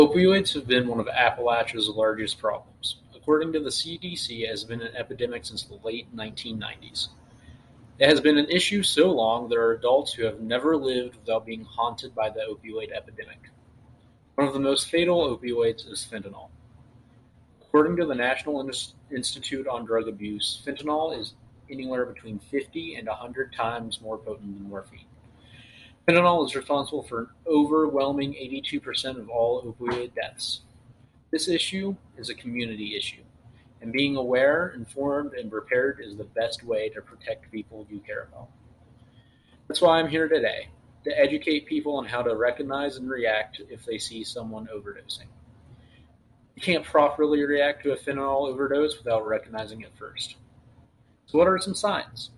Opioids have been one of Appalachia's largest problems. According to the CDC, it has been an epidemic since the late 1990s. It has been an issue so long there are adults who have never lived without being haunted by the opioid epidemic. One of the most fatal opioids is fentanyl. According to the National Institute on Drug Abuse, fentanyl is anywhere between 50 and 100 times more potent than morphine. Fentanyl is responsible for an overwhelming 82% of all opioid deaths. This issue is a community issue, and being aware, informed, and prepared is the best way to protect people you care about. That's why I'm here today, to educate people on how to recognize and react if they see someone overdosing. You can't properly react to a fentanyl overdose without recognizing it first. So, what are some signs?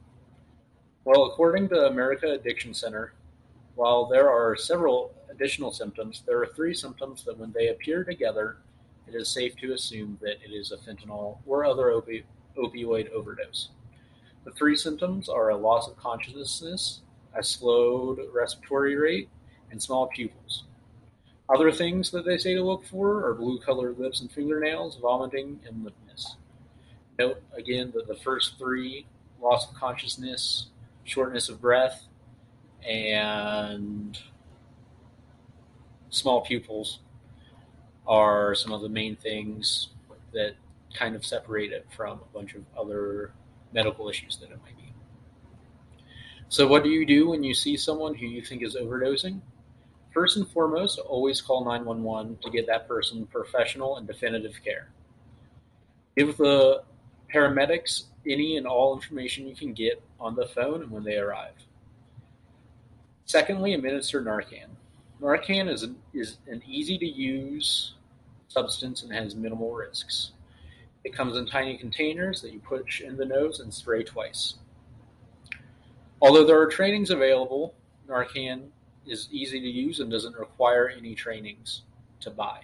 Well, according to America Addiction Center, while there are several additional symptoms, there are three symptoms that, when they appear together, it is safe to assume that it is a fentanyl or other opioid overdose. The three symptoms are a loss of consciousness, a slowed respiratory rate, and small pupils. Other things that they say to look for are blue-colored lips and fingernails, vomiting, and limpness. Note again that the first three, loss of consciousness, shortness of breath, and small pupils, are some of the main things that kind of separate it from a bunch of other medical issues that it might be. So, what do you do when you see someone who you think is overdosing? First and foremost, always call 911 to get that person professional and definitive care. Give the paramedics any and all information you can get on the phone and when they arrive. Secondly, administer Narcan. Narcan is an easy-to-use substance and has minimal risks. It comes in tiny containers that you push in the nose and spray twice. Although there are trainings available, Narcan is easy to use and doesn't require any trainings to buy.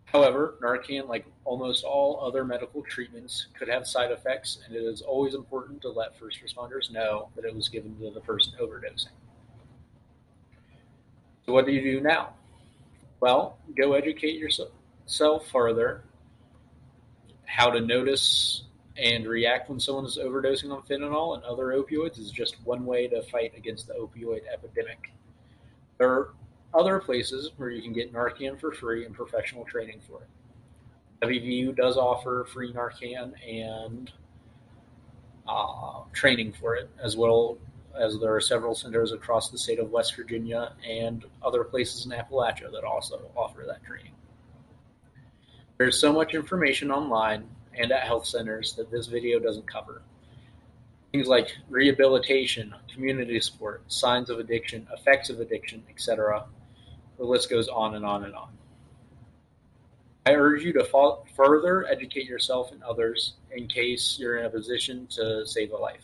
However, Narcan, like almost all other medical treatments, could have side effects, and it is always important to let first responders know that it was given to the person overdosing. So what do you do now? Well, go educate yourself further how to notice and react when someone is overdosing on fentanyl and other opioids is just one way to fight against the opioid epidemic. There are other places where you can get Narcan for free and professional training for it. WVU does offer free Narcan and training for it, as well as there are several centers across the state of West Virginia and other places in Appalachia that also offer that training. There's so much information online and at health centers that this video doesn't cover. Things like rehabilitation, community support, signs of addiction, effects of addiction, etc. The list goes on and on and on. I urge you to further educate yourself and others in case you're in a position to save a life.